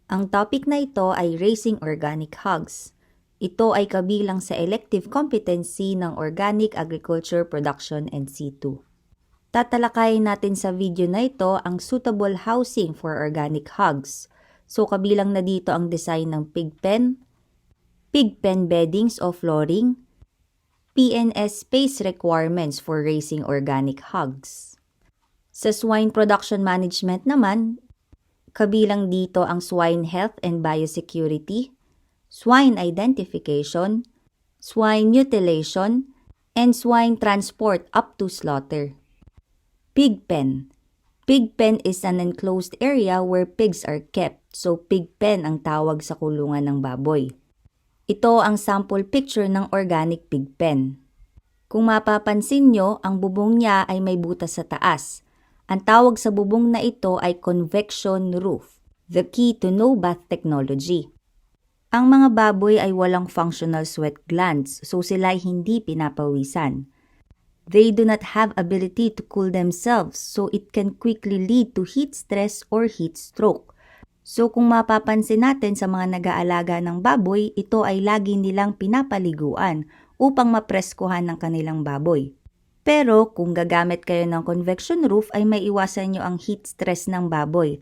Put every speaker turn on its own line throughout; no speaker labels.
Ang topic na ito ay Raising Organic Hogs. Ito ay kabilang sa elective competency ng Organic Agriculture Production and C2. Tatalakayin natin sa video na ito ang suitable housing for organic hogs. So kabilang na dito ang design ng pig pen beddings o flooring, PNS space requirements for raising organic hogs. Sa swine production management naman, kabilang dito ang swine health and biosecurity, swine identification, swine mutilation, and swine transport up to slaughter. Pig pen. Pig pen is an enclosed area where pigs are kept, so pig pen ang tawag sa kulungan ng baboy. Ito ang sample picture ng organic pig pen. Kung mapapansin nyo, ang bubong niya ay may butas sa taas. Ang tawag sa bubong na ito ay convection roof, the key to no bath technology. Ang mga baboy ay walang functional sweat glands, so sila ay hindi pinapawisan. They do not have ability to cool themselves, so it can quickly lead to heat stress or heat stroke. So kung mapapansin natin sa mga nag-aalaga ng baboy, ito ay lagi nilang pinapaliguan upang mapreskuhan ng kanilang baboy. Pero kung gagamit kayo ng convection roof ay may iwasan nyo ang heat stress ng baboy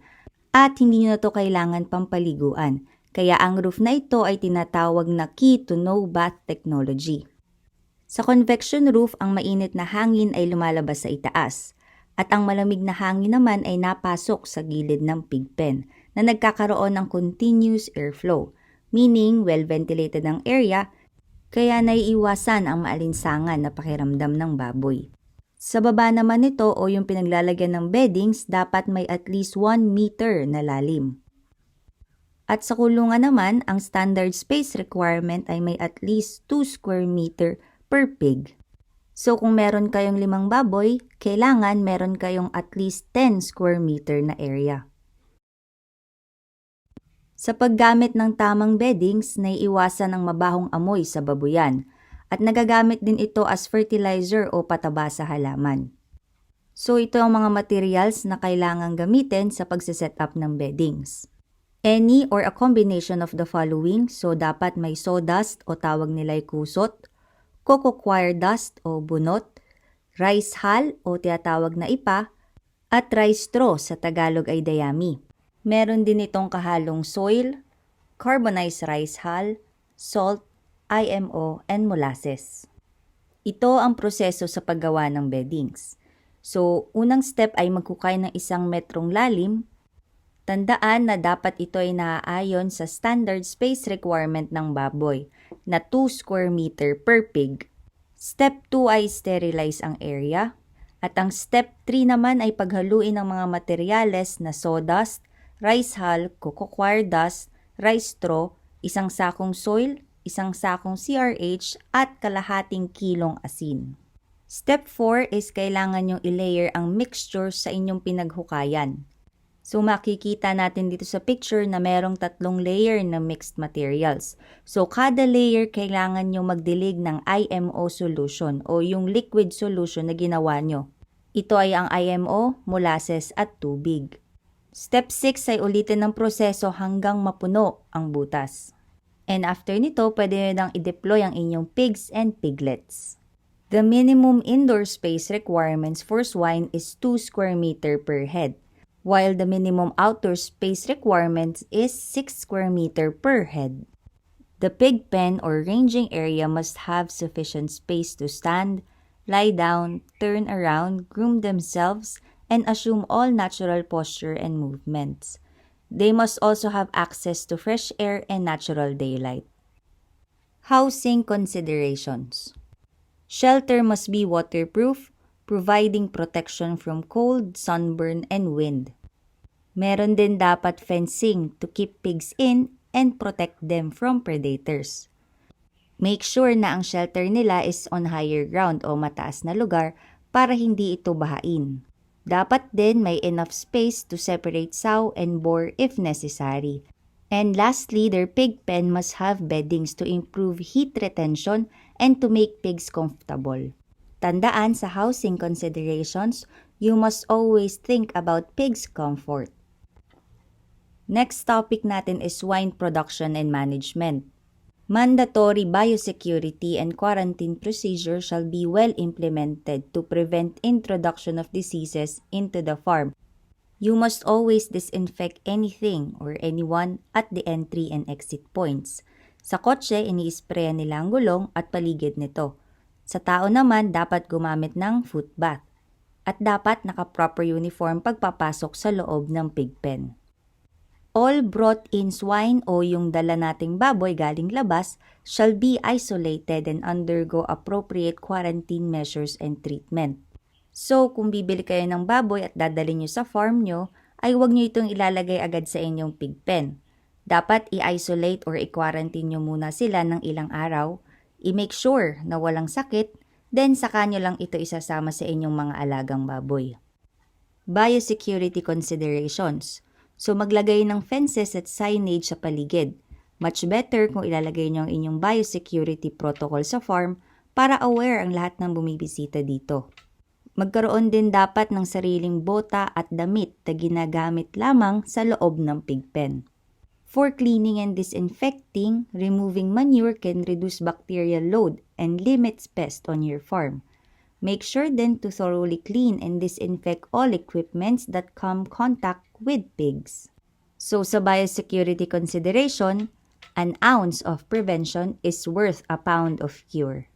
at hindi nyo na ito kailangan pampaliguan. Kaya ang roof na ito ay tinatawag na key to no bath technology. Sa convection roof, ang mainit na hangin ay lumalabas sa itaas at ang malamig na hangin naman ay napasok sa gilid ng pig pen na nagkakaroon ng continuous airflow, meaning well-ventilated ang area, kaya naiiwasan ang maalinsangan na pakiramdam ng baboy. Sa baba naman nito o yung pinaglalagyan ng beddings, dapat may at least 1 meter na lalim. At sa kulungan naman, ang standard space requirement ay may at least 2 square meter per pig. So kung meron kayong 5 baboy, kailangan meron kayong at least 10 square meter na area. Sa paggamit ng tamang beddings, naiiwasan ang mabahong amoy sa babuyan at nagagamit din ito as fertilizer o pataba sa halaman. So ito ang mga materials na kailangang gamitin sa pagsiset up ng beddings. Any or a combination of the following, so dapat may sawdust o tawag nila'y kusot, cocoa coir dust o bunot, rice hull o tinatawag na ipa, at rice straw sa Tagalog ay dayami. Meron din itong kahalong soil, carbonized rice hull, salt, IMO, and molasses. Ito ang proseso sa paggawa ng beddings. So, unang step ay magkukay ng 1 metrong lalim. Tandaan na dapat ito ay naaayon sa standard space requirement ng baboy na 2 square meter per pig. Step 2 ay sterilize ang area. At ang step 3 naman ay paghaluin ng mga materyales na sawdust, rice hull, cocoa coir dust, rice straw, 1 sakong soil, 1 sakong CRH at kalahating kilong asin. Step 4 is kailangan nyong i-layer ang mixture sa inyong pinaghukayan. So makikita natin dito sa picture na merong 3 layer na mixed materials. So kada layer kailangan nyo magdilig ng IMO solution o yung liquid solution na ginawa nyo. Ito ay ang IMO, molasses at tubig. Step 6 ay ulitin ng proseso hanggang mapuno ang butas. And after nito, pwede nyo nang i-deploy ang inyong pigs and piglets. The minimum indoor space requirements for swine is 2 square meter per head, while the minimum outdoor space requirements is 6 square meter per head. The pig pen or ranging area must have sufficient space to stand, lie down, turn around, groom themselves, and assume all natural posture and movements. They must also have access to fresh air and natural daylight. Housing considerations. Shelter must be waterproof, providing protection from cold, sunburn, and wind. Meron din dapat fencing to keep pigs in and protect them from predators. Make sure na ang shelter nila is on higher ground o mataas na lugar para hindi ito bahain. Dapat din may enough space to separate sow and boar if necessary. And lastly, their pig pen must have beddings to improve heat retention and to make pigs comfortable. Tandaan sa housing considerations, you must always think about pigs' comfort. Next topic natin is swine production and management. Mandatory biosecurity and quarantine procedure shall be well implemented to prevent introduction of diseases into the farm. You must always disinfect anything or anyone at the entry and exit points. Sa kotse, ini-spray nila ang gulong at paligid nito. Sa tao naman, dapat gumamit ng foot bath. At dapat naka-proper uniform pagpapasok sa loob ng pig pen. All brought-in swine o yung dala nating baboy galing labas shall be isolated and undergo appropriate quarantine measures and treatment. So, kung bibili kayo ng baboy at dadalhin nyo sa farm nyo, ay huwag nyo itong ilalagay agad sa inyong pig pen. Dapat i-isolate or i-quarantine nyo muna sila ng ilang araw, i-make sure na walang sakit, then saka nyo lang ito isasama sa inyong mga alagang baboy. Biosecurity considerations. So maglagay ng fences at signage sa paligid. Much better kung ilalagay nyo ang inyong biosecurity protocol sa farm para aware ang lahat ng bumibisita dito. Magkaroon din dapat ng sariling bota at damit na ginagamit lamang sa loob ng pig pen. For cleaning and disinfecting, removing manure can reduce bacterial load and limits pests on your farm. Make sure then to thoroughly clean and disinfect all equipments that come contact with pigs. So sa biosecurity consideration, an ounce of prevention is worth a pound of cure.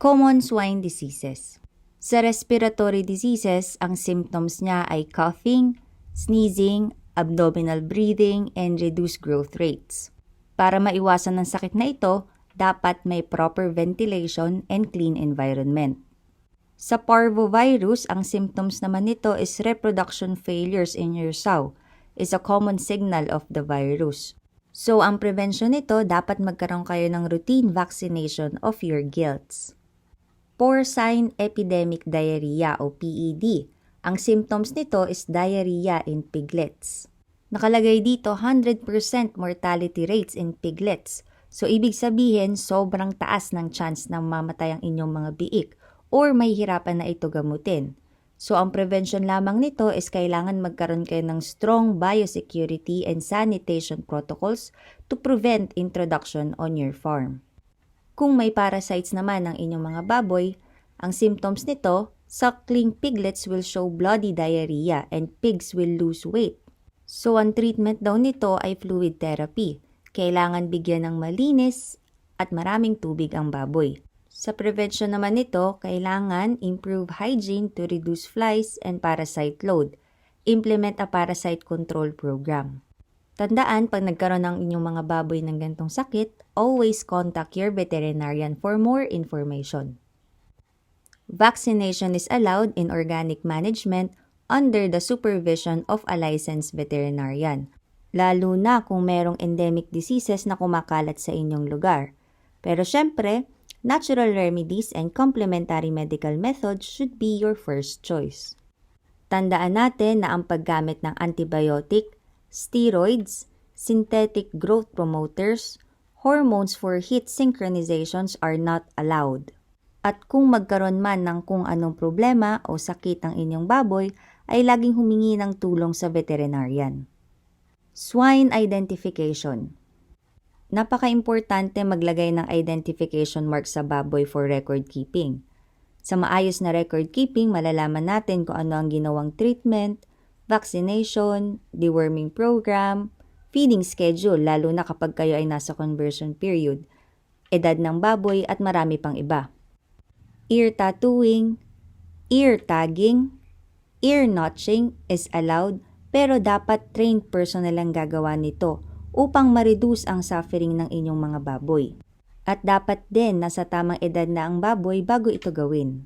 Common swine diseases. Sa respiratory diseases, ang symptoms niya ay coughing, sneezing, abdominal breathing, and reduced growth rates. Para maiwasan ng sakit na ito, dapat may proper ventilation and clean environment. Sa parvovirus, ang symptoms naman nito is reproduction failures in your sow, is a common signal of the virus. So, ang prevention nito, dapat magkaroon kayo ng routine vaccination of your gilts. Porcine epidemic diarrhea o PED. Ang symptoms nito is diarrhea in piglets. Nakalagay dito 100% mortality rates in piglets. So, ibig sabihin, sobrang taas ng chance na mamatay ang inyong mga biik or may hirapan na ito gamutin. So, ang prevention lamang nito is kailangan magkaroon kayo ng strong biosecurity and sanitation protocols to prevent introduction on your farm. Kung may parasites naman ang inyong mga baboy, ang symptoms nito, suckling piglets will show bloody diarrhea and pigs will lose weight. So, ang treatment daw nito ay fluid therapy. Kailangan bigyan ng malinis at maraming tubig ang baboy. Sa prevention naman nito, kailangan improve hygiene to reduce flies and parasite load. Implement a parasite control program. Tandaan, pag nagkaroon ng inyong mga baboy ng gantong sakit, always contact your veterinarian for more information. Vaccination is allowed in organic management under the supervision of a licensed veterinarian, lalo na kung merong endemic diseases na kumakalat sa inyong lugar. Pero syempre, natural remedies and complementary medical methods should be your first choice. Tandaan natin na ang paggamit ng antibiotic, steroids, synthetic growth promoters, hormones for heat synchronizations are not allowed. At kung magkaroon man ng kung anong problema o sakit ang inyong baboy, ay laging humingi ng tulong sa veterinarian. Swine identification. Napaka-importante maglagay ng identification mark sa baboy for record keeping. Sa maayos na record keeping, malalaman natin kung ano ang ginawang treatment, vaccination, deworming program, feeding schedule lalo na kapag kayo ay nasa conversion period, edad ng baboy at marami pang iba. Ear tattooing, ear tagging, ear notching is allowed pero dapat trained personnel ang gagawa nito upang ma-reduce ang suffering ng inyong mga baboy. At dapat din nasa tamang edad na ang baboy bago ito gawin.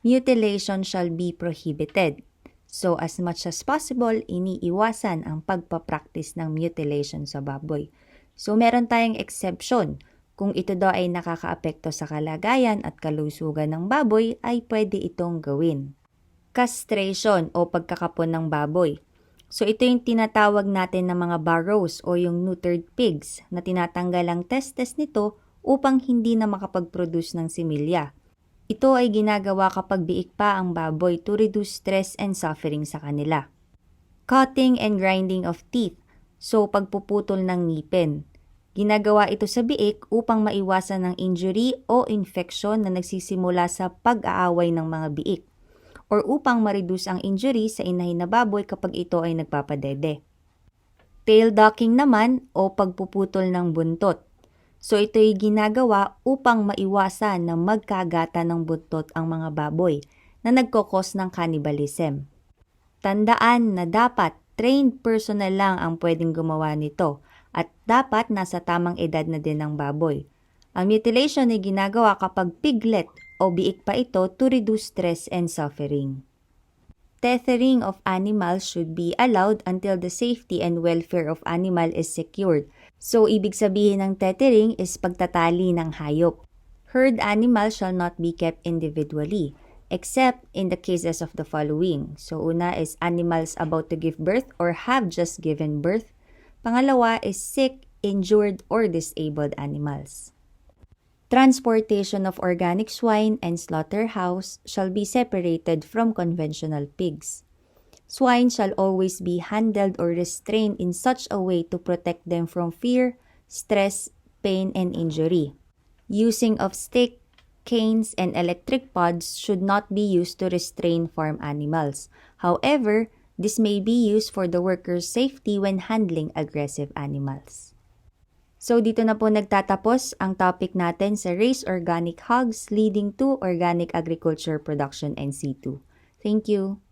Mutilation shall be prohibited. So as much as possible, iniiwasan ang pagpapractice ng mutilation sa baboy. So meron tayong exception. Kung ito daw ay nakakaapekto sa kalagayan at kalusugan ng baboy, ay pwede itong gawin. Castration o pagkakapon ng baboy. So ito yung tinatawag natin na mga barrows o yung neutered pigs na tinatanggal ang testes nito upang hindi na makapag-produce ng similya. Ito ay ginagawa kapag biik pa ang baboy to reduce stress and suffering sa kanila. Cutting and grinding of teeth. So, pagpuputol ng ngipin. Ginagawa ito sa biik upang maiwasan ng injury o infection na nagsisimula sa pag-aaway ng mga biik or upang ma-reduce ang injury sa inahin na baboy kapag ito ay nagpapadede. Tail docking naman o pagpuputol ng buntot. So ito'y ginagawa upang maiwasan na magkagata ng buntot ang mga baboy na nagkokos ng cannibalism. Tandaan na dapat trained personnel lang ang pwedeng gumawa nito at dapat nasa tamang edad na din ng baboy. Ang mutilation ay ginagawa kapag piglet o biik pa ito to reduce stress and suffering. Tethering of animals should be allowed until the safety and welfare of animal is secured. So, ibig sabihin ng tethering is pagtatali ng hayop. Herd animals shall not be kept individually, except in the cases of the following. So, una is animals about to give birth or have just given birth. Pangalawa is sick, injured, or disabled animals. Transportation of organic swine and slaughterhouse shall be separated from conventional pigs. Swine shall always be handled or restrained in such a way to protect them from fear, stress, pain, and injury. Using of stick, canes, and electric pods should not be used to restrain farm animals. However, this may be used for the workers' safety when handling aggressive animals. So dito na po nagtatapos ang topic natin sa raised organic hogs leading to organic agriculture production NC2. Thank you.